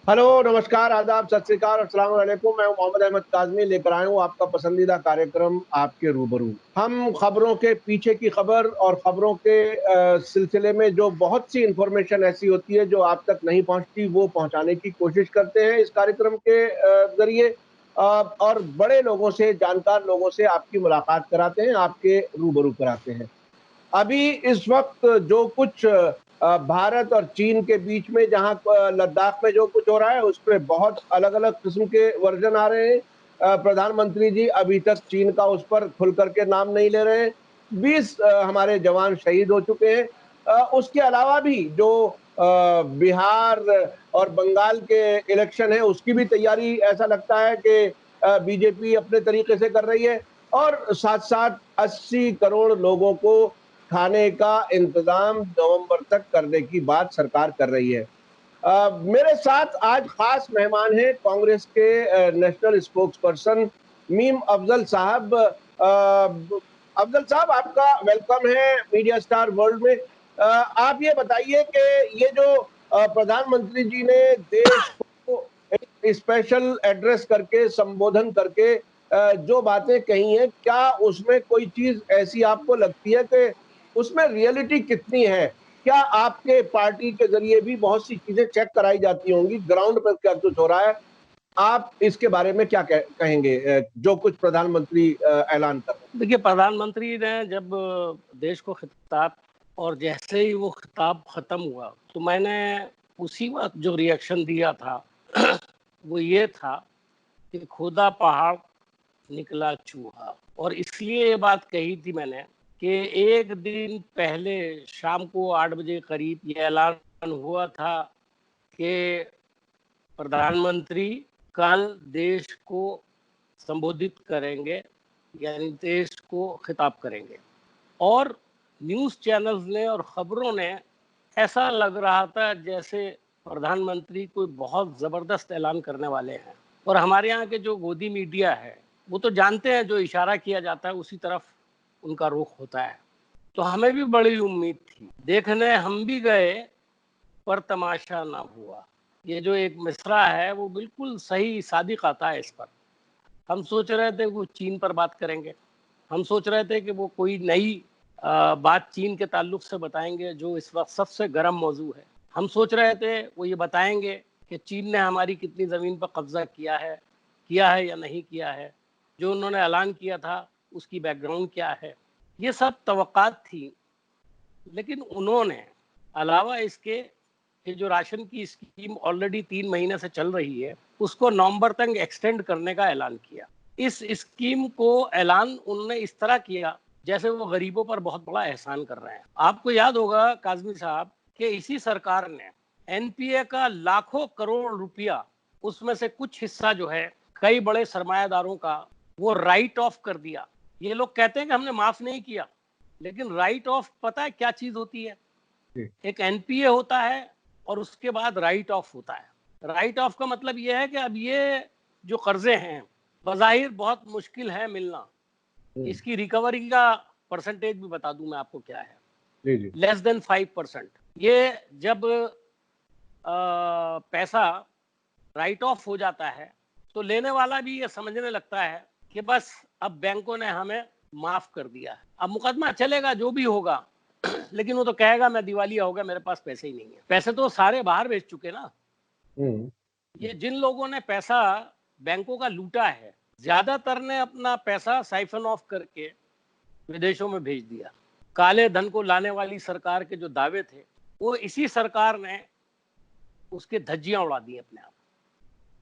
Hello, नमस्कार, आदाब, सत श्री अकाल, अस्सलाम वालेकुम। मैं हूं मोहम्मद अहमद काज़मी, लेकर आया हूं आपका पसंदीदा कार्यक्रम आपके रूबरू। हम खबरों के पीछे की खबर और खबरों के सिलसिले में जो बहुत सी इंफॉर्मेशन ऐसी होती है जो आप तक नहीं पहुंचती, वो पहुंचाने की कोशिश करते हैं इस कार्यक्रम के जरिए। और बड़े लोगों से, जानकार लोगों से आपकी मुलाकात कराते हैं, आपके रूबरू कराते हैं। अभी इस वक्त जो कुछ भारत और चीन के बीच में, जहां लद्दाख में जो कुछ हो रहा है, उस पे बहुत अलग अलग किस्म के वर्जन आ रहे हैं। प्रधानमंत्री जी अभी तक चीन का उस पर खुल करके नाम नहीं ले रहे हैं। 20 हमारे जवान शहीद हो चुके हैं। उसके अलावा भी जो बिहार और बंगाल के इलेक्शन है, उसकी भी तैयारी ऐसा लगता है कि बीजेपी अपने तरीके से कर रही है। और साथ साथ 80 करोड़ लोगों को खाने का इंतजाम नवंबर तक करने की बात सरकार कर रही है। मेरे साथ आज खास मेहमान हैं कांग्रेस के national spokes person meme Afzal साहब। अफजल साहब, आपका वेलकम है मीडिया स्टार वर्ल्ड में। आप ये बताइए कि ये जो प्रधानमंत्री जी ने देश को एक स्पेशल एड्रेस करके, संबोधन करके जो बातें कही हैं, क्या उसमें कोई चीज ऐसी आपको लगती है कि उसमें रियलिटी कितनी है? क्या आपके पार्टी के जरिए भी बहुत सी चीजें चेक कराई जाती होंगी, ग्राउंड पर क्या कुछ हो रहा है? आप इसके बारे में क्या कहेंगे, जो कुछ प्रधानमंत्री ऐलान कर रहे देखिए, प्रधानमंत्री ने जब देश को खिताब, और जैसे ही वो खिताब खत्म हुआ तो मैंने उसी वक्त जो रिएक्शन दिया था वो ये था कि खुदा पहाड़ निकला चूहा। और इसलिए ये बात कही थी मैंने कि एक दिन पहले शाम को 8 बजे करीब ये ऐलान हुआ था कि प्रधानमंत्री कल देश को संबोधित करेंगे, यानी देश को खिताब करेंगे। और न्यूज़ चैनल्स ने और खबरों ने ऐसा लग रहा था जैसे प्रधानमंत्री कोई बहुत ज़बरदस्त ऐलान करने वाले हैं। और हमारे यहाँ के जो गोदी मीडिया है वो तो जानते हैं, जो इशारा किया जाता है उसी तरफ उनका रुख होता है। तो हमें भी बड़ी उम्मीद थी, देखने हम भी गए पर तमाशा ना हुआ। ये जो एक मिसरा है वो बिल्कुल सही सादिक आता है इस पर। हम सोच रहे थे वो चीन पर बात करेंगे, हम सोच रहे थे कि वो कोई नई बात चीन के ताल्लुक से बताएंगे जो इस वक्त सबसे गर्म मौजू है। हम सोच रहे थे वो ये बताएंगे कि चीन ने हमारी कितनी ज़मीन पर कब्जा किया है या नहीं किया है, जो उन्होंने ऐलान किया था उसकी बैकग्राउंड क्या है। ये सब तवक्कात थी। लेकिन उन्होंने अलावा इसके कि जो राशन की स्कीम ऑलरेडी 3 महीने से चल रही है उसको नवंबर तक एक्सटेंड करने का ऐलान किया। इस स्कीम को ऐलान उन्होंने इस तरह किया जैसे वो गरीबों पर बहुत बड़ा एहसान कर रहे हैं। आपको याद होगा काजमी साहब कि इसी सरकार ने एनपीए का लाखों करोड़ रुपया, उसमें से कुछ हिस्सा जो है कई बड़े सरमायादारों का, वो राइट ऑफ कर दिया। ये लोग कहते हैं कि हमने माफ नहीं किया, लेकिन राइट ऑफ पता है क्या चीज होती है? हैं? एक एनपीए होता है और उसके बाद राइट ऑफ होता है। राइट ऑफ का मतलब यह है कि अब ये जो कर्जे हैं बज़ाहिर बहुत मुश्किल है मिलना, इसकी रिकवरी का परसेंटेज भी बता दूं मैं आपको क्या है, जी जी। Less than 5%। ये जब पैसा राइट ऑफ हो जाता है तो लेने वाला भी ये समझने लगता है कि बस अब बैंकों ने हमें माफ कर दिया है, अब मुकदमा चलेगा जो भी होगा लेकिन वो तो कहेगा मैं दिवालिया हो गया, मेरे पास पैसे ही नहीं है। पैसे तो सारे बाहर भेज चुके ना। ये जिन लोगों ने पैसा बैंकों का लूटा है, ज्यादातर ने अपना पैसा साइफन ऑफ करके विदेशों में भेज दिया। काले धन को लाने वाली सरकार के जो दावे थे वो इसी सरकार ने उसके धज्जियां उड़ा दी अपने आप।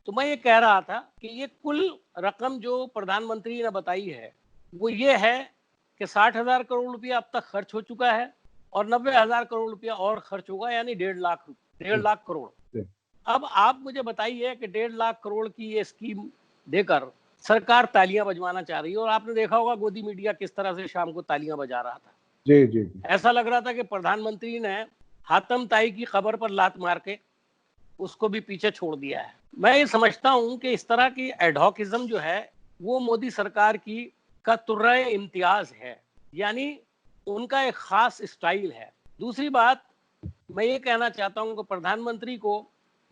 तो मैं ये कह रहा था कि ये कुल रकम जो प्रधानमंत्री ने बताई है वो ये है कि 60,000 करोड़ रुपया अब तक खर्च हो चुका है और 90,000 करोड़ रुपया और खर्च होगा, यानी 1.5 लाख करोड़। अब आप मुझे बताइए कि 1.5 लाख करोड़ की ये स्कीम देकर सरकार तालियां बजवाना चाह रही है, और आपने देखा होगा गोदी मीडिया किस तरह से शाम को तालियां बजा रहा था। जी जी जी। ऐसा लग रहा था कि प्रधानमंत्री ने हातम ताई की खबर पर लात मार के उसको भी पीछे छोड़ दिया है। मैं ये समझता हूं कि इस तरह की एडहॉकिज्म जो है वो मोदी सरकार की का तुर्रे इम्तियाज है, यानी उनका एक खास स्टाइल है। दूसरी बात मैं ये कहना चाहता हूं कि प्रधानमंत्री को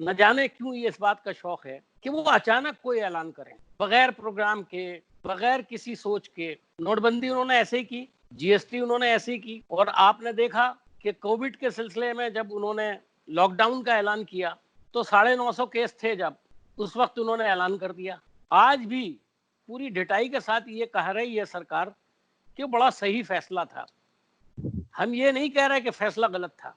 न जाने क्यों ये इस बात का शौक है कि वो अचानक कोई ऐलान करें, बगैर प्रोग्राम के, बगैर किसी सोच के। नोटबंदी उन्होंने ऐसे ही की, जीएसटी उन्होंने ऐसे ही की, और आपने देखा कि कोविड के सिलसिले में जब उन्होंने लॉकडाउन का ऐलान किया तो 950 केस थे, जब उस वक्त उन्होंने ऐलान कर दिया। आज भी पूरी ढिठाई के साथ ये कह रही है सरकार कि बड़ा सही फैसला था। हम ये नहीं कह रहे कि फैसला गलत था,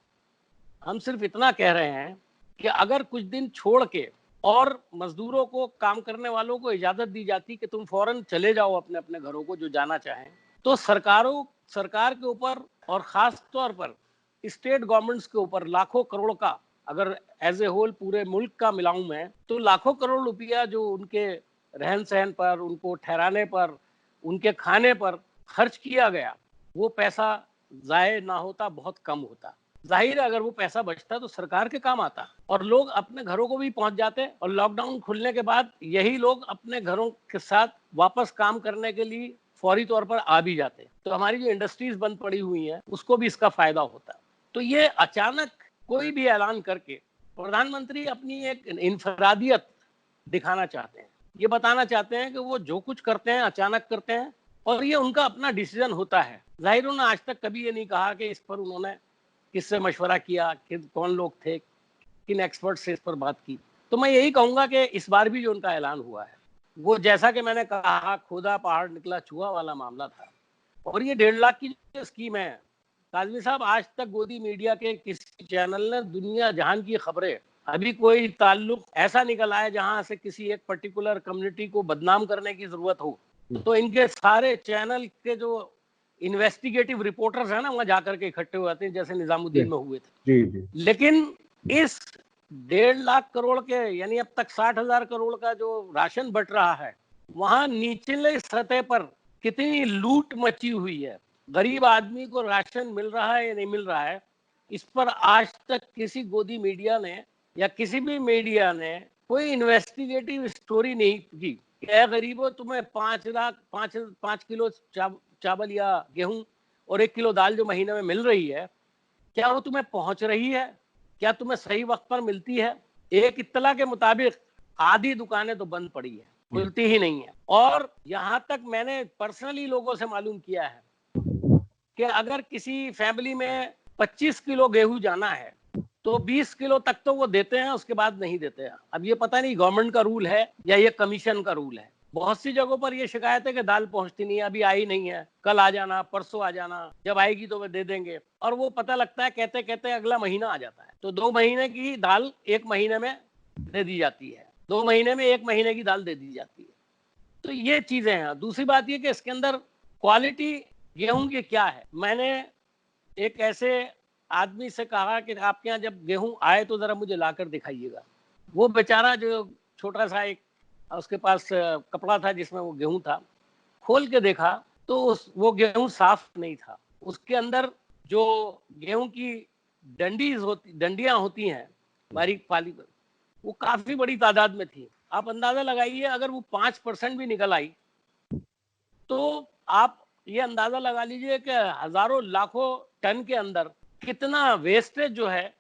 हम सिर्फ इतना कह रहे हैं कि अगर कुछ दिन छोड़ के और मजदूरों को, काम करने वालों को इजाजत दी जाती कि तुम फौरन चले जाओ अपने अपने घरों को, जो जाना चाहें, तो सरकार के ऊपर और खास तौर पर स्टेट गवर्नमेंट्स के ऊपर लाखों करोड़ का, अगर एज ए होल पूरे मुल्क का मिलाऊं मैं, तो लाखों करोड़ रुपया जो उनके रहन सहन पर, उनको ठहराने पर, उनके खाने पर खर्च किया गया, वो पैसा जाये ना होता, बहुत कम होता। जाहिर है अगर वो पैसा बचता तो सरकार के काम आता और लोग अपने घरों को भी पहुंच जाते, और लॉकडाउन खुलने के बाद यही लोग अपने घरों के साथ वापस काम करने के लिए फौरी तौर पर आ भी जाते, तो हमारी जो इंडस्ट्रीज बंद पड़ी हुई हैं उसको भी इसका फायदा होता। तो ये अचानक कोई भी ऐलान करके प्रधानमंत्री अपनी एक इनफरादियत दिखाना चाहते हैं, ये बताना चाहते हैं कि वो जो कुछ करते हैं अचानक करते हैं और ये उनका अपना डिसीजन होता है। जाहिर उन्होंने आज तक कभी ये नहीं कहा कि इस पर उन्होंने किससे मशवरा किया, कि कौन लोग थे, किन एक्सपर्ट से इस पर बात की। तो मैं यही कहूंगा कि इस बार भी जो उनका ऐलान हुआ है वो, जैसा कि मैंने कहा, खोदा पहाड़ निकला चूहा वाला मामला था। और ये 1.5 लाख की जो स्कीम है, काजमी साहब, आज तक गोदी मीडिया के किसी चैनल ने दुनिया जहान की खबरें, अभी कोई ताल्लुक ऐसा निकल आया जहां से किसी एक पर्टिकुलर कम्युनिटी को बदनाम करने की जरूरत हो, तो इनके सारे चैनल के जो इन्वेस्टिगेटिव रिपोर्टर्स हैं ना, वहां जाकर के इकट्ठे हो जाते हैं, जैसे निजामुद्दीन में हुए थे। जी। लेकिन इस 1.5 लाख करोड़ के, यानी अब तक 60,000 करोड़ का जो राशन बट रहा है, वहां निचले सतह पर कितनी लूट मची हुई है, गरीब आदमी को राशन मिल रहा है या नहीं मिल रहा है, इस पर आज तक किसी गोदी मीडिया ने या किसी भी मीडिया ने कोई इन्वेस्टिगेटिव स्टोरी नहीं की। क्या गरीबों, तुम्हें 5 किलो चावल या गेहूं और 1 किलो दाल जो महीने में मिल रही है, क्या वो तुम्हें पहुंच रही है? क्या तुम्हें सही वक्त पर मिलती है? एक इत्तला के मुताबिक आधी दुकानें तो बंद पड़ी है, खुलती ही नहीं है। और यहां तक मैंने पर्सनली लोगों से मालूम किया है कि अगर किसी फैमिली में 25 किलो गेहूं जाना है तो 20 किलो तक तो वो देते हैं, उसके बाद नहीं देते हैं। अब ये पता नहीं गवर्नमेंट का रूल है या ये कमीशन का रूल है। बहुत सी जगहों पर ये शिकायत है कि दाल पहुंचती नहीं है, अभी आई नहीं है, कल आ जाना, परसों आ जाना, जब आएगी तो वे दे देंगे। और वो पता लगता है कहते कहते अगला महीना आ जाता है, तो 2 महीने की दाल 1 महीने में दे दी जाती है, 2 महीने में 1 महीने की दाल दे दी जाती है। तो ये चीजें हैं। दूसरी बात ये कि इसके अंदर क्वालिटी गेहूं की क्या है। मैंने एक ऐसे आदमी से कहा कि आपके यहाँ जब गेहूं आए तो जरा मुझे लाकर दिखाइएगा। वो बेचारा जो छोटा सा एक उसके पास कपड़ा था जिसमें वो गेहूं था, खोल के देखा तो वो गेहूं साफ नहीं था। उसके अंदर जो गेहूं की डंडियां होती हैं बारीक पाली, वो काफी बड़ी तादाद में थी। आप अंदाजा लगाइए, अगर वो 5% भी निकल आई तो आप ये अंदाजा लगा लीजिए कि हजारों लाखों टन के अंदर कितना वेस्टेज जो है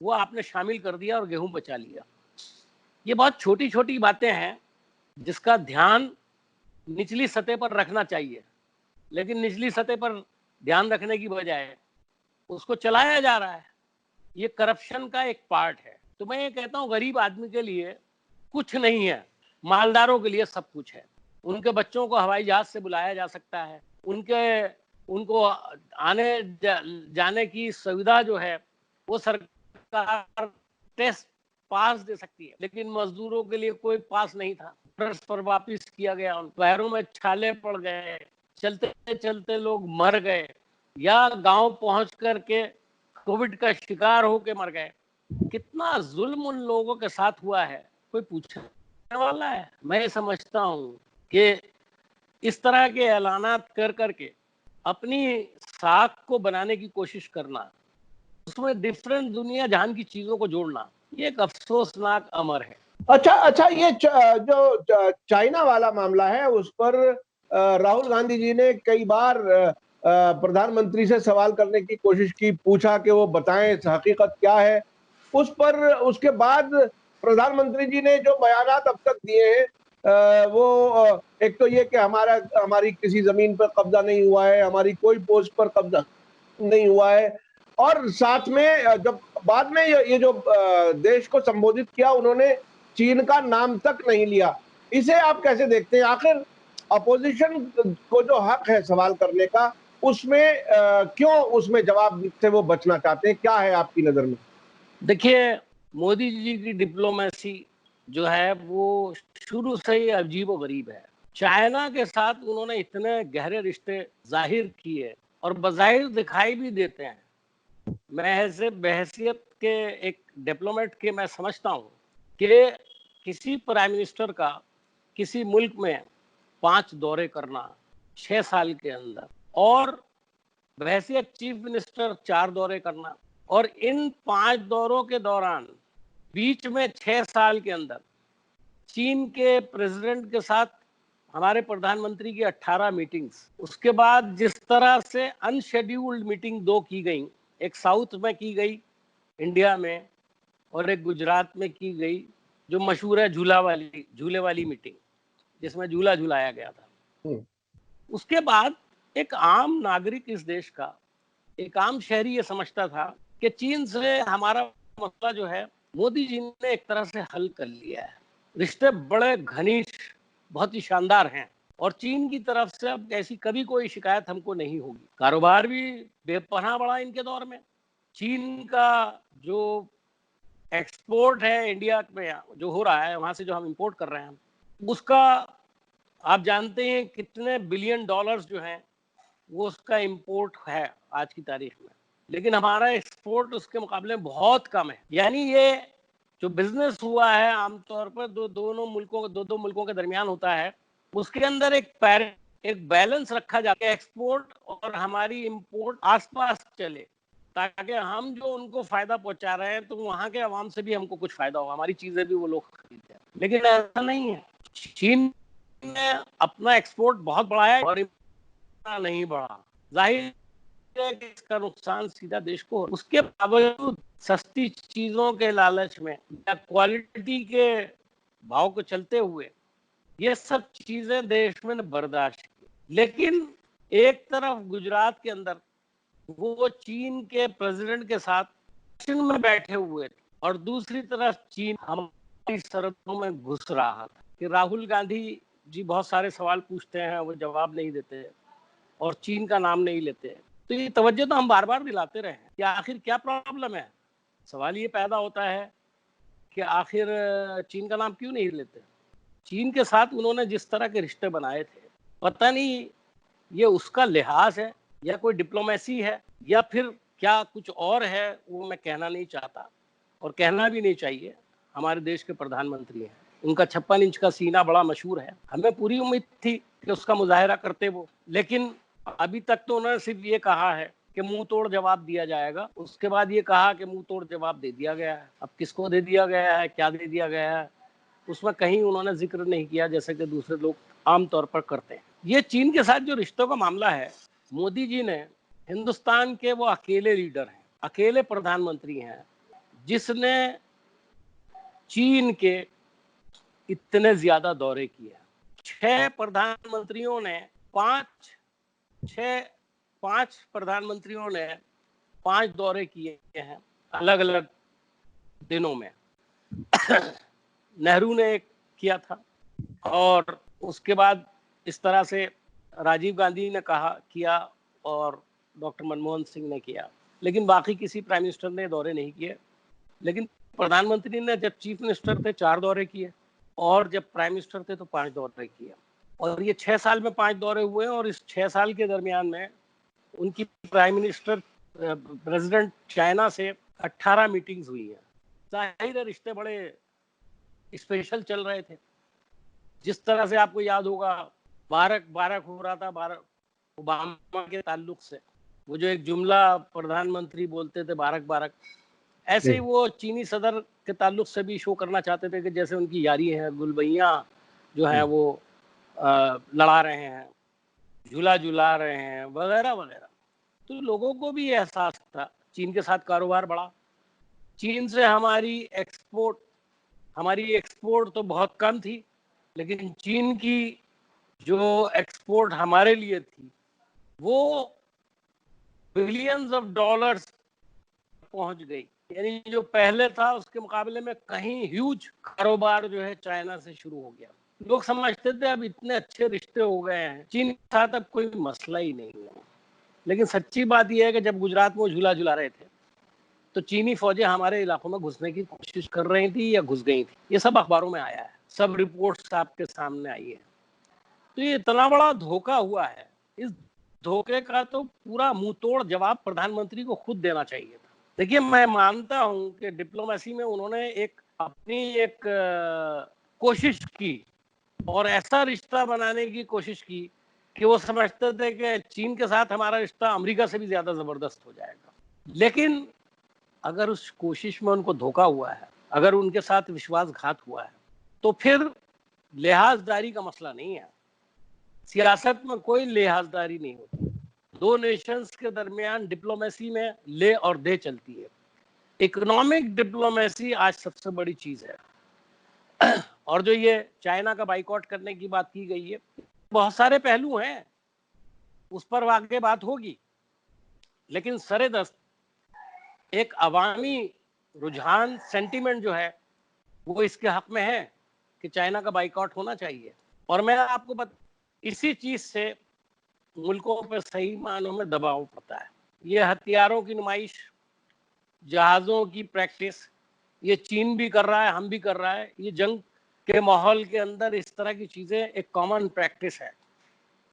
वो आपने शामिल कर दिया और गेहूं बचा लिया। ये बहुत छोटी छोटी बातें हैं जिसका ध्यान निचली सतह पर रखना चाहिए, लेकिन निचली सतह पर ध्यान रखने की बजाय उसको चलाया जा रहा है। ये करप्शन का एक पार्ट है। तो मैं ये कहता हूँ, गरीब आदमी के लिए कुछ नहीं है, मालदारों के लिए सब कुछ है। उनके बच्चों को हवाई जहाज से बुलाया जा सकता है, उनको आने जाने की सुविधा जो है वो सरकार टेस्ट पास दे सकती है, लेकिन मजदूरों के लिए कोई पास नहीं था। पर वापिस किया गया, उन पैरों में छाले पड़ गए, चलते चलते लोग मर गए या गांव पहुंच करके कोविड का शिकार होकर मर गए। कितना जुल्म उन लोगों के साथ हुआ है, कोई पूछने वाला है? मैं समझता हूँ कि इस तरह के ऐलानात कर करके अपनी साख को बनाने की कोशिश करना, उसमें डिफरेंट दुनिया जहान की चीजों को जोड़ना, ये एक अफसोसनाक अमर है। अच्छा, ये जो चाइना वाला मामला है, उस पर राहुल गांधी जी ने कई बार प्रधानमंत्री से सवाल करने की कोशिश की, पूछा कि वो बताएं हकीकत क्या है। उस पर उसके बाद प्रधानमंत्री जी ने जो बयानात अब तक दिए हैं, एक तो ये कि हमारी किसी जमीन पर कब्जा नहीं हुआ है, हमारी कोई पोस्ट पर कब्जा नहीं हुआ है, और साथ में जब बाद में ये जो देश को संबोधित किया, उन्होंने चीन का नाम तक नहीं लिया। इसे आप कैसे देखते हैं? आखिर अपोजिशन को जो हक है सवाल करने का, उसमें क्यों उसमें जवाब से वो बचना चाहते हैं? क्या है आपकी नजर में? देखिए, मोदी जी की डिप्लोमेसी जो है वो शुरू से ही अजीबो-गरीब है। चाइना के साथ उन्होंने इतने गहरे रिश्ते ज़ाहिर किए और बज़ाहिर दिखाई भी देते हैं। मैं ऐसे बहैसियत के एक डिप्लोमेट के मैं समझता हूँ कि किसी प्राइम मिनिस्टर का किसी मुल्क में 5 दौरे करना 6 साल के अंदर, और बहैसियत चीफ मिनिस्टर 4 दौरे करना, और इन 5 दौरों के दौरान बीच में 6 साल के अंदर चीन के प्रेसिडेंट के साथ हमारे प्रधानमंत्री की 18 मीटिंग्स, उसके बाद जिस तरह से अनशेड्यूल्ड मीटिंग 2 की गई, एक साउथ में की गई इंडिया में और एक गुजरात में की गई, जो मशहूर है झूले वाली मीटिंग, जिसमें झूला झुलाया गया था। उसके बाद एक आम नागरिक इस देश का, एक आम शहरी ये समझता था कि चीन से हमारा मसला जो है मोदी जी ने एक तरह से हल कर लिया है, रिश्ते बड़े घनिष्ठ, बहुत ही शानदार हैं, और चीन की तरफ से अब ऐसी कभी कोई शिकायत हमको नहीं होगी। कारोबार भी बेपनाह बढ़ा इनके दौर में। चीन का जो एक्सपोर्ट है इंडिया में जो हो रहा है, वहां से जो हम इंपोर्ट कर रहे हैं, उसका आप जानते हैं कितने बिलियन डॉलर्स जो हैं वो उसका इंपोर्ट है आज की तारीख में, लेकिन हमारा एक्सपोर्ट उसके मुकाबले में बहुत कम है। यानी ये जो बिजनेस हुआ है आमतौर पर दो मुल्कों के दरमियान होता है, उसके अंदर एक बैलेंस रखा जाता है, एक्सपोर्ट और हमारी इंपोर्ट आसपास चले, ताकि हम जो उनको फायदा पहुंचा रहे हैं तो वहां के अवाम से भी हमको कुछ फायदा हो, हमारी चीजें भी वो लोग खरीदते हैं। लेकिन ऐसा नहीं है। चीन ने अपना एक्सपोर्ट बहुत बढ़ाया और नहीं बढ़ा। जाहिर है कि इसका नुकसान सीधा देश को। उसके बावजूद सस्ती चीजों के लालच में या क्वालिटी के भाव को चलते हुए ये सब चीजें देश में बर्दाश्त की। लेकिन एक तरफ गुजरात के अंदर वो चीन के प्रेसिडेंट के साथ दक्षिण में बैठे हुए थे और दूसरी तरफ चीन हमारी सरहदों में घुस रहा था कि राहुल गांधी जी बहुत सारे सवाल पूछते हैं, वो जवाब नहीं देते और चीन का नाम नहीं लेते। तो ये तवज्जो तो हम बार बार दिलाते रहे हैं कि आखिर क्या प्रॉब्लम है। सवाल ये पैदा होता है कि आखिर चीन का नाम क्यों नहीं लेते। चीन के साथ उन्होंने जिस तरह के रिश्ते बनाए थे, पता नहीं ये उसका लिहाज है या कोई डिप्लोमेसी है या फिर क्या कुछ और है, वो मैं कहना नहीं चाहता और कहना भी नहीं चाहिए। हमारे देश के प्रधानमंत्री हैं, उनका 56 इंच का सीना बड़ा मशहूर है, हमें पूरी उम्मीद थी कि उसका मुजाहरा करते वो, लेकिन अभी तक तो उन्होंने सिर्फ ये कहा है कि मुंह तोड़ जवाब दिया जाएगा। उसके बाद ये कहा कि मुंह तोड़ जवाब दे दिया गया है। अब किसको दे दिया गया है, क्या दे दिया गया है, उसमें कहीं उन्होंने जिक्र नहीं किया जैसे कि दूसरे लोग आमतौर पर करते हैं। ये चीन के साथ जो रिश्तों का मामला है, मोदी जी ने, हिंदुस्तान के वो अकेले लीडर हैं, अकेले प्रधानमंत्री हैं जिसने चीन के इतने ज्यादा दौरे किए। 6 प्रधानमंत्रियों ने 5 दौरे किए हैं अलग अलग दिनों में। नेहरू ने एक किया था और उसके बाद इस तरह से राजीव गांधी ने किया और डॉक्टर मनमोहन सिंह ने किया, लेकिन बाकी किसी प्राइम मिनिस्टर ने दौरे नहीं किए। लेकिन प्रधानमंत्री ने जब चीफ मिनिस्टर थे 4 दौरे किए और जब प्राइम मिनिस्टर थे तो 5 दौरे किए, और ये 6 साल में 5 दौरे हुए। और इस 6 साल के दरमियान में उनकी प्राइम मिनिस्टर प्रेसिडेंट चाइना से 18 मीटिंग्स हुई हैं। जाहिर है रिश्ते बड़े स्पेशल चल रहे थे। जिस तरह से आपको याद होगा बारक हो रहा था बारक ओबामा के ताल्लुक से, वो जो एक जुमला प्रधानमंत्री बोलते थे बारक बारक, ऐसे ही वो चीनी सदर के ताल्लुक से भी शो करना चाहते थे कि जैसे उनकी यारी है, गुलबैया जो है वो लड़ा रहे हैं, झूला झुला रहे हैं वगैरह वगैरह। तो लोगों को भी एहसास था, चीन के साथ कारोबार बढ़ा, चीन से हमारी एक्सपोर्ट, हमारी एक्सपोर्ट तो बहुत कम थी, लेकिन चीन की जो एक्सपोर्ट हमारे लिए थी वो बिलियंस ऑफ डॉलर्स पहुंच गई। यानी जो पहले था उसके मुकाबले में कहीं ह्यूज कारोबार जो है चाइना से शुरू हो गया। लोग समझते थे अब इतने अच्छे रिश्ते हो गए हैं, चीन के साथ अब कोई मसला ही नहीं है। लेकिन सच्ची बात यह है कि जब गुजरात में झूला झुला रहे थे तो चीनी फौजें हमारे इलाकों में घुसने की कोशिश कर रही थी या घुस गई थी। ये सब अखबारों में आया है, सब रिपोर्ट्स आपके सामने आई है। तो ये इतना बड़ा धोखा हुआ है, इस धोखे का तो पूरा मुंह तोड़ जवाब प्रधानमंत्री को खुद देना चाहिए था। देखिए, मैं मानता हूं कि डिप्लोमेसी में उन्होंने अपनी कोशिश की और ऐसा रिश्ता बनाने की कोशिश की कि वो समझते थे कि चीन के साथ हमारा रिश्ता अमेरिका से भी ज्यादा जबरदस्त हो जाएगा। लेकिन अगर उस कोशिश में उनको धोखा हुआ है, अगर उनके साथ विश्वासघात हुआ है, तो फिर लिहाजदारी का मसला नहीं है। सियासत में कोई लिहाजदारी नहीं होती। दो नेशंस के दरमियान डिप्लोमेसी में ले और दे चलती है। इकोनॉमिक डिप्लोमेसी आज सबसे बड़ी चीज है। और जो ये चाइना का बाइकआउट करने की बात की गई है, बहुत सारे पहलू हैं, उस पर आगे बात होगी। लेकिन सरेदस्त एक अवामी रुझान, सेंटीमेंट जो है वो इसके हक में है कि चाइना का बाइकआउट होना चाहिए। और मैं आपको इसी चीज से मुल्कों पर सही मानों में दबाव पड़ता है। ये हथियारों की नुमाइश, जहाजों की प्रैक्टिस, ये चीन भी कर रहा है, हम भी कर रहा है। ये जंग के माहौल के अंदर इस तरह की चीजें एक कॉमन प्रैक्टिस है,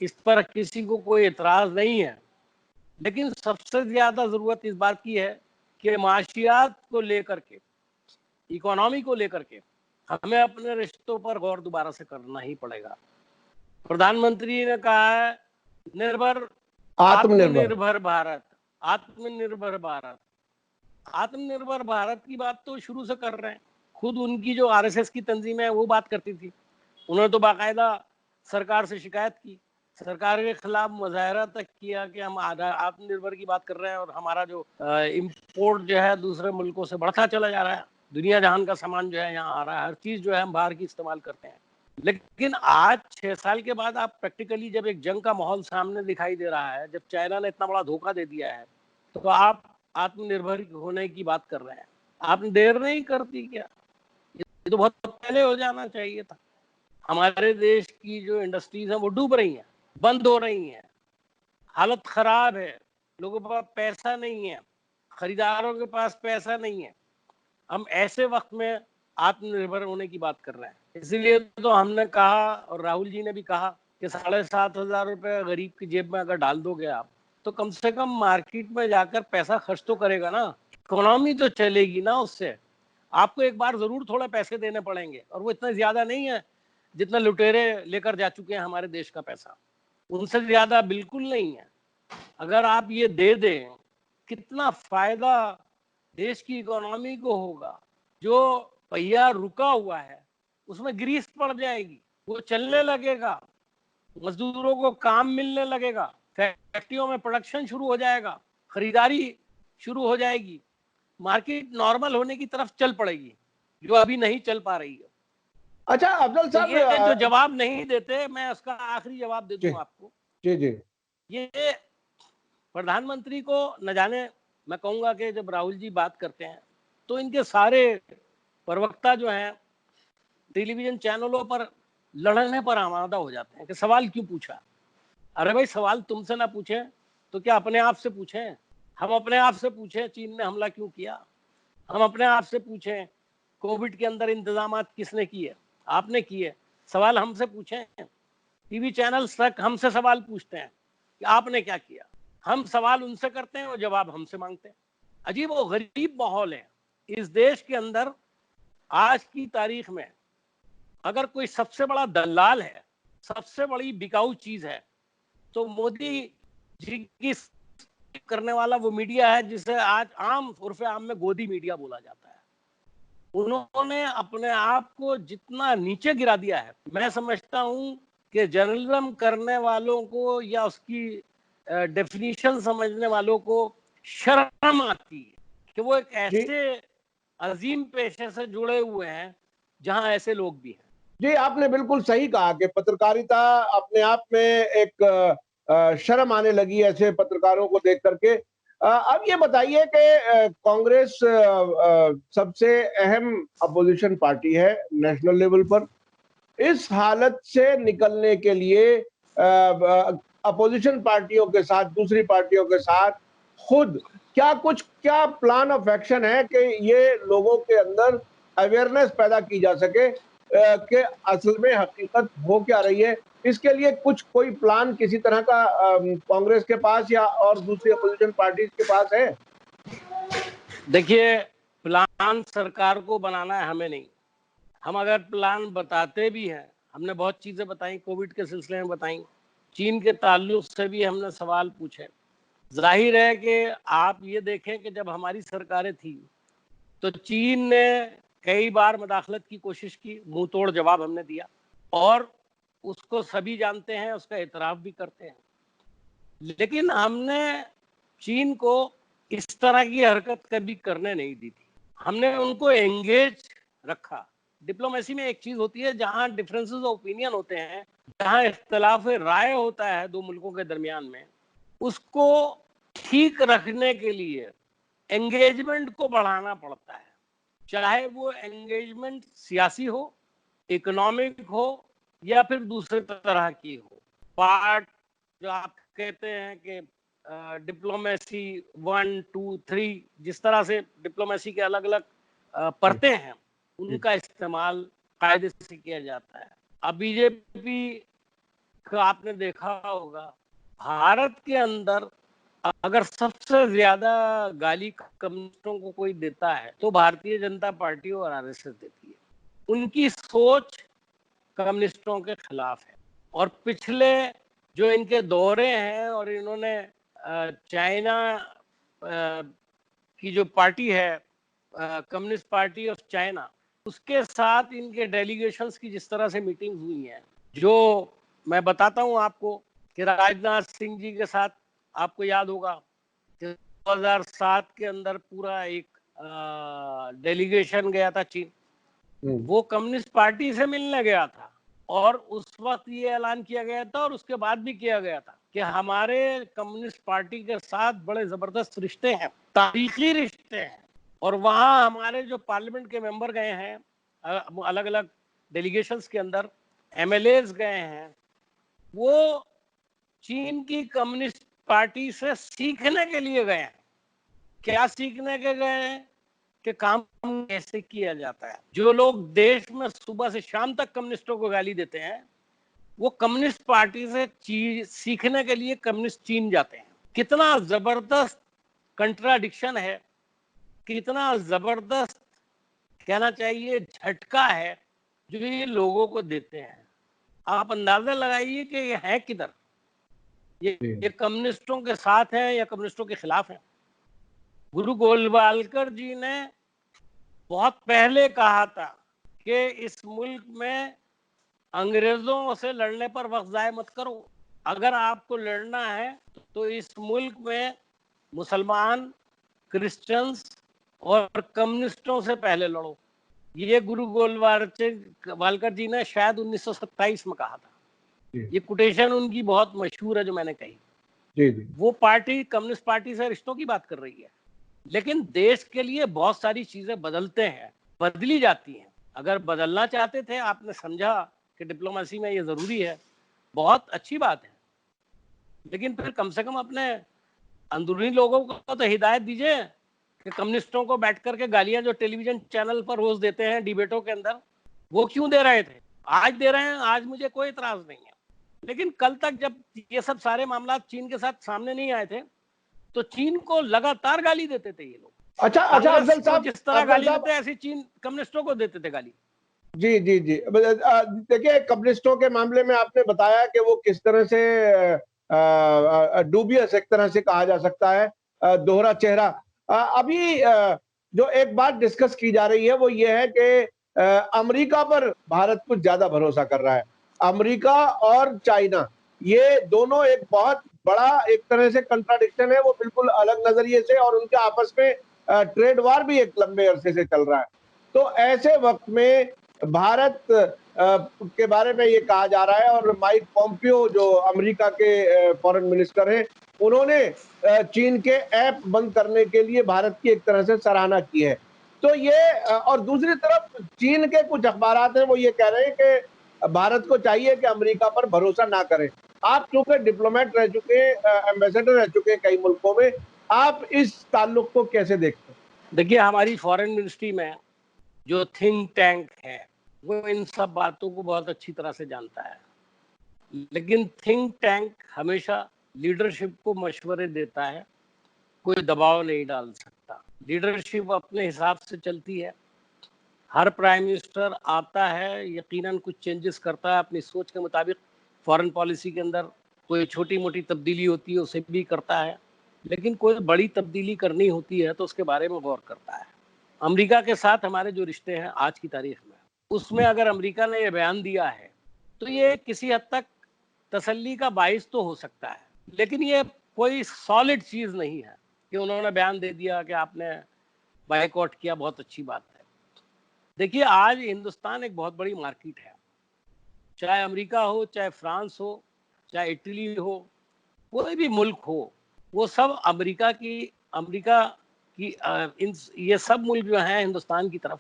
इस पर किसी को कोई एतराज नहीं है। लेकिन सबसे ज्यादा जरूरत इस बात की है कि माशियात को लेकर के, इकोनॉमी को लेकर के हमें अपने रिश्तों पर गौर दोबारा से करना ही प्रधानमंत्री ने कहा है आत्मनिर्भर भारत, आत्मनिर्भर भारत। आत्मनिर्भर भारत की बात तो शुरू से कर रहे हैं। खुद उनकी जो आरएसएस की तंजीम है वो बात करती थी। उन्होंने तो बाकायदा सरकार से शिकायत की, सरकार के खिलाफ मुजाहरा तक किया कि हम आत्मनिर्भर की बात कर रहे हैं और हमारा जो इम्पोर्ट जो है दूसरे मुल्कों से बढ़ता चला जा रहा है। दुनिया जहान का सामान जो है यहाँ आ रहा है, हर चीज जो है हम बाहर की इस्तेमाल करते हैं। लेकिन आज 6 साल के बाद आप प्रैक्टिकली जब एक जंग का माहौल सामने दिखाई दे रहा है, जब चाइना ने इतना बड़ा धोखा दे दिया है, तो आप आत्मनिर्भर होने की बात कर रहे हैं। आपने देर नहीं करती क्या? ये तो बहुत पहले हो जाना चाहिए था। हमारे देश की जो इंडस्ट्रीज हैं वो डूब रही हैं, बंद हो रही हैं, हालत खराब है, लोगों के पास पैसा नहीं है, खरीदारों के पास पैसा नहीं है। हम ऐसे वक्त में आत्मनिर्भर होने की बात कर रहे हैं। इसीलिए तो हमने कहा और राहुल जी ने भी कहा कि 7,500 रुपए गरीब की जेब में अगर डाल दोगे आप, तो कम से कम मार्केट में जाकर पैसा खर्च तो करेगा ना, इकोनॉमी तो चलेगी ना उससे। आपको एक बार जरूर थोड़ा पैसे देने पड़ेंगे, और वो इतना ज्यादा नहीं है जितना लुटेरे लेकर जा चुके हैं हमारे देश का पैसा, उनसे ज्यादा बिल्कुल नहीं है। अगर आप ये दे दें, कितना फायदा देश की इकोनॉमी को होगा। जो पहिया रुका हुआ है उसमें ग्रीस पड़ जाएगी, वो चलने लगेगा, मजदूरों को काम मिलने लगेगा, फैक्ट्रियों में प्रोडक्शन शुरू हो जाएगा, खरीदारी शुरू हो जाएगी, मार्केट नॉर्मल होने की तरफ चल पड़ेगी, जो अभी नहीं चल पा रही है। अच्छा अफजल तो साहब, ये जो जवाब नहीं देते, मैं उसका आखिरी जवाब दे दूं आपको। जी जी। ये प्रधानमंत्री को न जाने, मैं कहूंगा कि जब राहुल जी बात करते हैं तो इनके सारे प्रवक्ता जो हैं टेलीविजन चैनलों पर लड़ने पर आमादा हो जाते हैं कि सवाल क्यों पूछा। अरे भाई, सवाल तुमसे ना पूछे तो क्या अपने आप से पूछें? हम अपने आप से पूछें चीन ने हमला क्यों किया? हम अपने आप से पूछें कोविड के अंदर इंतजाम किसने किए? आपने किए। सवाल हमसे पूछें। टीवी चैनल्स तक हमसे सवाल पूछते हैं कि आपने क्या किया। हम सवाल उनसे करते हैं और जवाब हमसे मांगते हैं। अजीब और गरीब माहौल है इस देश के अंदर। आज की तारीख में अगर कोई सबसे बड़ा दलाल है, सबसे बड़ी बिकाऊ चीज है, तो मोदी जी की करने वाला वो मीडिया है जिसे आज आम उर्फे आम में गोदी मीडिया बोला जाता है। उन्होंने अपने आप को जितना नीचे गिरा दिया है, मैं समझता हूं कि जर्नलिज्म करने वालों को या उसकी डेफिनेशन समझने वालों को शर्म आती है कि वो एक ऐसे अजीम पेशे से जुड़े हुए हैं जहां ऐसे लोग भी हैं। जी, आपने बिल्कुल सही कहा कि पत्रकारिता अपने आप में एक शर्म आने लगी है ऐसे पत्रकारों को देख करके। अब ये बताइए कि कांग्रेस सबसे अहम अपोजिशन पार्टी है नेशनल लेवल पर। इस हालत से निकलने के लिए अपोजिशन पार्टियों के साथ, दूसरी पार्टियों के साथ खुद क्या प्लान ऑफ एक्शन है कि ये लोगों के अंदर अवेयरनेस पैदा की जा सके कि असल में हकीकत हो क्या रही है। इसके लिए कोई प्लान किसी तरह का कांग्रेस के पास या और दूसरी अपोजिशन पार्टीज के पास है? देखिए, प्लान सरकार को बनाना है, हमें नहीं। हम अगर प्लान बताते भी हैं, हमने बहुत चीजें बताई, कोविड के सिलसिले में बताई, चीन के ताल्लुक से भी हमने सवाल पूछे। जाहिर है कि आप ये देखें कि जब हमारी सरकारें थी तो चीन ने कई बार मदाखलत की कोशिश की, मुंह तोड़ जवाब हमने दिया, और उसको सभी जानते हैं, उसका एतराफ भी करते हैं। लेकिन हमने चीन को इस तरह की हरकत कभी करने नहीं दी थी। हमने उनको एंगेज रखा। डिप्लोमेसी में एक चीज होती है जहां डिफरेंसेस ऑफ ओपिनियन होते हैं, जहां इख्तलाफ राय होता है दो मुल्कों के दरमियान में, उसको ठीक रखने के लिए एंगेजमेंट को बढ़ाना पड़ता है। चाहे वो एंगेजमेंट सियासी हो, इकोनॉमिक हो, या फिर दूसरे तरह की हो। पार्ट जो आप कहते हैं कि डिप्लोमेसी 1, 2, 3, जिस तरह से डिप्लोमेसी के अलग अलग परतें हैं, उनका इस्तेमाल कायदे से किया जाता है। अब बीजेपी का आपने देखा होगा, भारत के अंदर अगर सबसे ज्यादा गाली कम्युनिस्टों को कोई देता है तो भारतीय जनता पार्टी और आरएसएस देती है। उनकी सोच कम्युनिस्टों के खिलाफ है। और पिछले जो इनके दौरे हैं, और इन्होंने चाइना की जो पार्टी है, कम्युनिस्ट पार्टी ऑफ चाइना, उसके साथ इनके डेलीगेशंस की जिस तरह से मीटिंग हुई है, जो मैं बताता हूं आपको कि राजनाथ सिंह जी के साथ, आपको याद होगा कि 2007 के अंदर पूरा एक डेलीगेशन गया था चीन, वो कम्युनिस्ट पार्टी से मिलने गया था, और उस वक्त ये ऐलान किया गया था और उसके बाद भी किया गया था कि हमारे कम्युनिस्ट पार्टी के साथ बड़े जबरदस्त रिश्ते हैं, तारीखी रिश्ते हैं। और वहां हमारे जो पार्लियामेंट के मेंबर गए हैं, अलग अलग डेलीगेशंस के अंदर एमएलएस गए हैं, वो चीन की कम्युनिस्ट पार्टी से सीखने के लिए गए हैं। क्या सीखने के गए हैं? कि काम कैसे किया जाता है। जो लोग देश में सुबह से शाम तक कम्युनिस्टों को गाली देते हैं, वो कम्युनिस्ट पार्टी से सीखने के लिए कम्युनिस्ट चीन जाते हैं। कितना जबरदस्त कंट्राडिक्शन है, कितना जबरदस्त कहना चाहिए झटका है जो ये लोगों को देते हैं। आप अंदाजा लगाइए कि ये है किधर, ये कम्युनिस्टों के साथ है या कम्युनिस्टों के खिलाफ है। गुरु गोलवालकर जी ने बहुत पहले कहा था कि इस मुल्क में अंग्रेजों से लड़ने पर वक्त जाया मत करो। अगर आपको लड़ना है तो इस मुल्क में मुसलमान, क्रिश्चियंस और कम्युनिस्टों से पहले लड़ो। ये गुरु गोलवालकर जी ने शायद 1927 में कहा था। ये कोटेशन उनकी बहुत मशहूर है जो मैंने कही। जी। वो पार्टी कम्युनिस्ट पार्टी से रिश्तों की बात कर रही है, लेकिन देश के लिए बहुत सारी चीजें बदलते हैं, बदली जाती हैं। अगर बदलना चाहते थे, आपने समझा कि डिप्लोमेसी में ये जरूरी है, बहुत अच्छी बात है, लेकिन फिर कम से कम अपने अंदरूनी लोगों को तो हिदायत दीजिए कि कम्युनिस्टों को बैठ करके गालियां जो टेलीविजन चैनल पर रोज देते हैं डिबेटों के अंदर, वो क्यों दे रहे थे? आज दे रहे हैं, आज मुझे कोई इतराज नहीं है। लेकिन कल तक जब ये सब सारे मामला चीन के साथ सामने नहीं आए थे, तो चीन को लगातार गाली देते थे ये लोग। अच्छा, अफजल साहब, जिस तरह गाली देते ऐसी चीन कम्युनिस्टों को देते थे गाली। जी जी जी। देखिए, कम्युनिस्टों के मामले में आपने बताया कि वो किस तरह से डूबियस एक तरह से कहा जा सकता है, दोहरा चेहरा। अभी जो एक बात डिस्कस की जा रही है वो ये है कि अमेरिका पर भारत कुछ ज्यादा भरोसा कर रहा है। अमेरिका और चाइना, ये दोनों एक बहुत बड़ा एक तरह से कंट्राडिक्शन है, वो बिल्कुल अलग नजरिए से, और उनके आपस में ट्रेड वार भी एक लंबे अरसे से चल रहा है। तो ऐसे वक्त में भारत के बारे में ये कहा जा रहा है, और माइक पोम्पियो जो अमेरिका के फॉरेन मिनिस्टर हैं, उन्होंने चीन के ऐप बंद करने के लिए भारत की एक तरह से सराहना की है। तो ये और दूसरी तरफ चीन के कुछ अखबारात हैं, वो ये कह रहे हैं कि भारत को चाहिए कि अमेरिका पर भरोसा ना करें। आप चूंकि डिप्लोमेट रह चुके हैं, एम्बेसडर रह चुके हैं कई मुल्कों में, आप इस ताल्लुक को कैसे देखते हैं? देखिए, हमारी फॉरेन मिनिस्ट्री में जो थिंक टैंक है वो इन सब बातों को बहुत अच्छी तरह से जानता है, लेकिन थिंक टैंक हमेशा लीडरशिप को मशवरे देता है, कोई दबाव नहीं डाल सकता। लीडरशिप अपने हिसाब से चलती है। हर प्राइम मिनिस्टर आता है, यकीनन कुछ चेंजेस करता है अपनी सोच के मुताबिक। फॉरेन पॉलिसी के अंदर कोई छोटी मोटी तब्दीली होती है उसे भी करता है, लेकिन कोई बड़ी तब्दीली करनी होती है तो उसके बारे में गौर करता है। अमेरिका के साथ हमारे जो रिश्ते हैं आज की तारीख में, उसमें अगर अमेरिका ने ये बयान दिया है तो ये किसी हद तक तसल्ली का बाइस तो हो सकता है, लेकिन ये कोई सॉलिड चीज़ नहीं है कि उन्होंने बयान दे दिया कि आपने बाइकआउट किया, बहुत अच्छी बात है। देखिए, आज हिंदुस्तान एक बहुत बड़ी मार्केट है, चाहे अमेरिका हो, चाहे फ्रांस हो, चाहे इटली हो, कोई भी मुल्क हो, वो सब अमेरिका की ये सब मुल्क जो हैं हिंदुस्तान की तरफ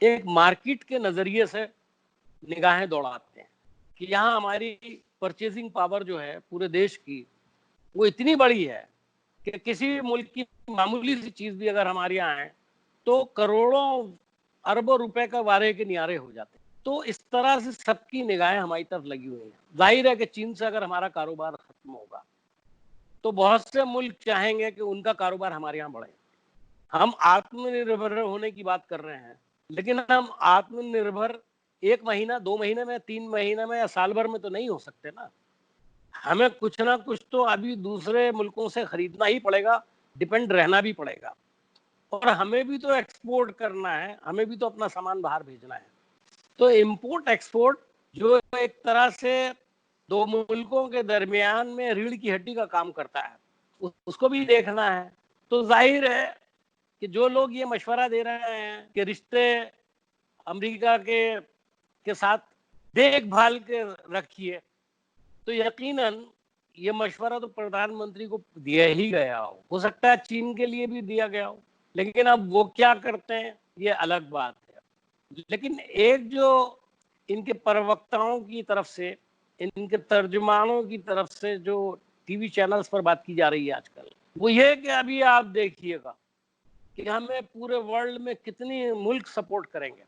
एक मार्केट के नज़रिए से निगाहें दौड़ाते हैं कि यहाँ हमारी परचेजिंग पावर जो है पूरे देश की, वो इतनी बड़ी है कि किसी भी मुल्क की मामूली सी चीज़ भी अगर हमारे यहाँ है तो करोड़ों अरबों रुपए का वारे के नियारे हो जाते हैं। तो इस तरह से सबकी निगाहें हमारी तरफ लगी हुई हैं। जाहिर है कि चीन से अगर हमारा कारोबार खत्म होगा तो बहुत से मुल्क चाहेंगे कि उनका कारोबार हमारे यहाँ बढ़े। हम आत्मनिर्भर होने की बात कर रहे हैं, लेकिन हम आत्मनिर्भर 1 महीना, 2 महीने में, 3 महीने में या साल भर में तो नहीं हो सकते ना। हमें कुछ ना कुछ तो अभी दूसरे मुल्कों से खरीदना ही पड़ेगा, डिपेंड रहना भी पड़ेगा, और हमें भी तो एक्सपोर्ट करना है, हमें भी तो अपना सामान बाहर भेजना है। तो इम्पोर्ट एक्सपोर्ट जो एक तरह से दो मुल्कों के दरमियान में रीढ़ की हड्डी का काम करता है, उसको भी देखना है। तो जाहिर है कि जो लोग ये मशवरा दे रहे हैं कि रिश्ते अमेरिका के साथ देखभाल के रखिए, तो यकीनन ये मशवरा तो प्रधानमंत्री को दिया ही गया हो सकता है चीन के लिए भी दिया गया हो, लेकिन अब वो क्या करते हैं ये अलग बात है। लेकिन एक जो इनके प्रवक्ताओं की तरफ से, इनके तर्जुमानों की तरफ से जो टीवी चैनल्स पर बात की जा रही है आजकल, वो ये कि अभी आप देखिएगा कि हमें पूरे वर्ल्ड में कितनी मुल्क सपोर्ट करेंगे।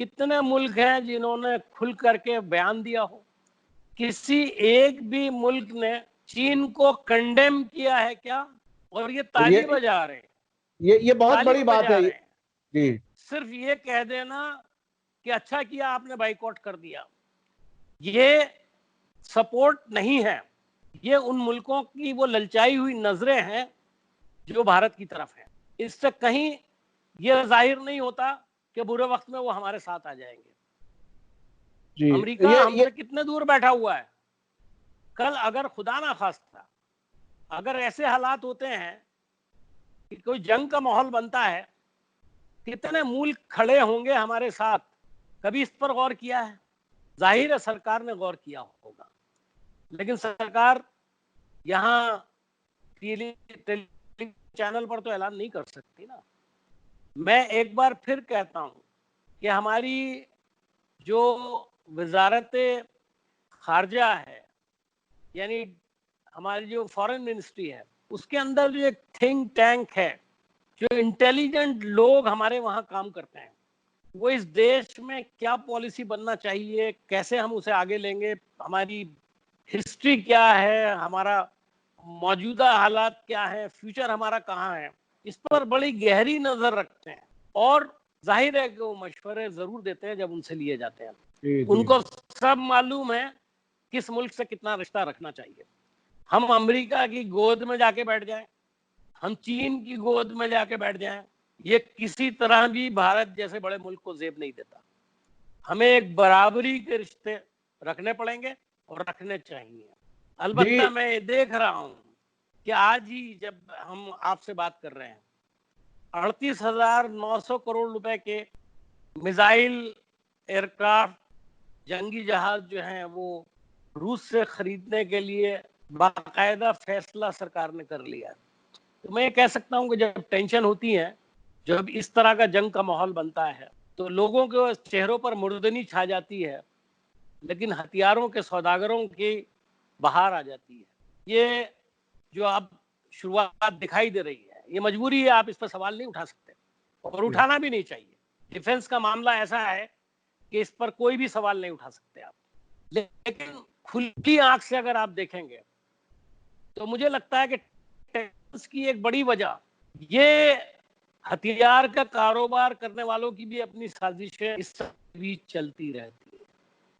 कितने मुल्क हैं जिन्होंने खुल करके बयान दिया हो? किसी एक भी मुल्क ने चीन को कंडेम किया है क्या? और ये ताली बजा रहे हैं, ये बहुत ताली बड़ी बात बजा है रहे हैं। जी। सिर्फ ये कह देना कि अच्छा किया आपने बाइकआउट कर दिया, ये सपोर्ट नहीं है। ये उन मुल्कों की वो ललचाई हुई नजरें हैं जो भारत की तरफ है। इससे कहीं ये जाहिर नहीं होता कि बुरे वक्त में वो हमारे साथ आ जाएंगे। जी अमेरिका ये हमसे कितने दूर बैठा हुआ है। कल अगर खुदा ना खास्ता अगर ऐसे हालात होते हैं कि कोई जंग का माहौल बनता है, कितने मुल्क खड़े होंगे हमारे साथ? कभी इस पर गौर किया है? जाहिर है सरकार ने गौर किया होगा, लेकिन सरकार यहाँ टेली चैनल पर तो ऐलान नहीं कर सकती ना। मैं एक बार फिर कहता हूँ कि हमारी जो वजारत खारजा है, यानी हमारी जो फॉरेन मिनिस्ट्री है, उसके अंदर जो एक थिंक टैंक है, जो इंटेलिजेंट लोग हमारे वहाँ काम करते हैं, वो इस देश में क्या पॉलिसी बनना चाहिए, कैसे हम उसे आगे लेंगे, हमारी हिस्ट्री क्या है, हमारा मौजूदा हालात क्या है, फ्यूचर हमारा कहाँ है, इस पर बड़ी गहरी नजर रखते हैं। और जाहिर है कि वो मशवरे जरूर देते हैं जब उनसे लिए जाते हैं। जी जी। उनको सब मालूम है किस मुल्क से कितना रिश्ता रखना चाहिए। हम अमेरिका की गोद में जाके बैठ जाएं, हम चीन की गोद में जाके बैठ जाएं, ये किसी तरह भी भारत जैसे बड़े मुल्क को जेब नहीं देता। हमें एक बराबरी के रिश्ते रखने पड़ेंगे और रखने चाहिए। अलबत्ता जी मैं देख रहा हूं कि आज ही जब हम आपसे बात कर रहे हैं, 38,900 करोड़ रुपए के मिसाइल एयरक्राफ्ट, जंगी जहाज जो हैं वो रूस से खरीदने के लिए बाकायदा फैसला सरकार ने कर लिया। तो मैं ये कह सकता हूँ कि जब टेंशन होती है, जब इस तरह का जंग का माहौल बनता है, तो लोगों के चेहरों पर मुर्दनी छा जाती है, लेकिन हथियारों के सौदागरों की बहार आ जाती है। ये जो अब शुरुआत दिखाई दे रही है, ये मजबूरी है, आप इस पर सवाल नहीं उठा सकते और उठाना भी नहीं चाहिए। डिफेंस का मामला ऐसा है कि इस पर कोई भी सवाल नहीं उठा सकते आप। लेकिन खुली आंख से अगर आप देखेंगे तो मुझे लगता है कि टैक्स की एक बड़ी वजह ये हथियार का कारोबार करने वालों की भी अपनी साजिशें इस बीच चलती रहती है।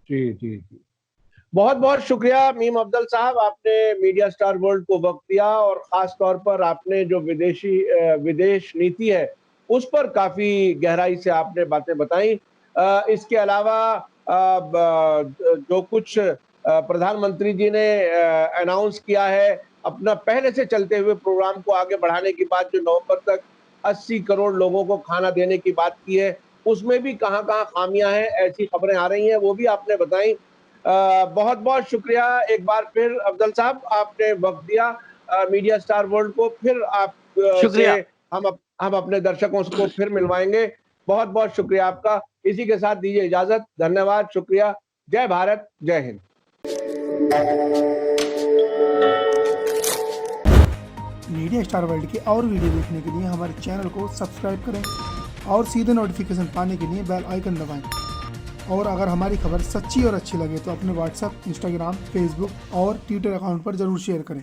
जी जी जी, बहुत बहुत शुक्रिया मीम अफजल साहब, आपने मीडिया स्टार वर्ल्ड को वक्त दिया और खास तौर पर आपने जो विदेश नीति है उस पर काफी गहराई से आपने बातें बताई। इसके अलावा जो कुछ प्रधानमंत्री जी ने अनाउंस किया है अपना पहले से चलते हुए प्रोग्राम को आगे बढ़ाने की बात, जो नवंबर तक 80 करोड़ लोगों को खाना देने की बात की है, उसमें भी कहां-कहां खामियां हैं, ऐसी खबरें आ रही हैं, वो भी आपने बताई। बहुत बहुत शुक्रिया एक बार फिर अफजल साहब, आपने वक्त दिया मीडिया स्टार वर्ल्ड को। फिर आप से शुक्रिया। हम अपने दर्शकों को फिर मिलवाएंगे। बहुत बहुत शुक्रिया आपका। इसी के साथ दीजिए इजाजत। धन्यवाद, शुक्रिया। जय भारत, जय हिंद। मीडिया स्टार वर्ल्ड के और वीडियो देखने के लिए हमारे चैनल को सब्सक्राइब करें और सीधे नोटिफिकेशन पाने के लिए बेल आइकन दबाएं। और अगर हमारी खबर सच्ची और अच्छी लगे तो अपने व्हाट्सएप, इंस्टाग्राम, फेसबुक और ट्विटर अकाउंट पर जरूर शेयर करें।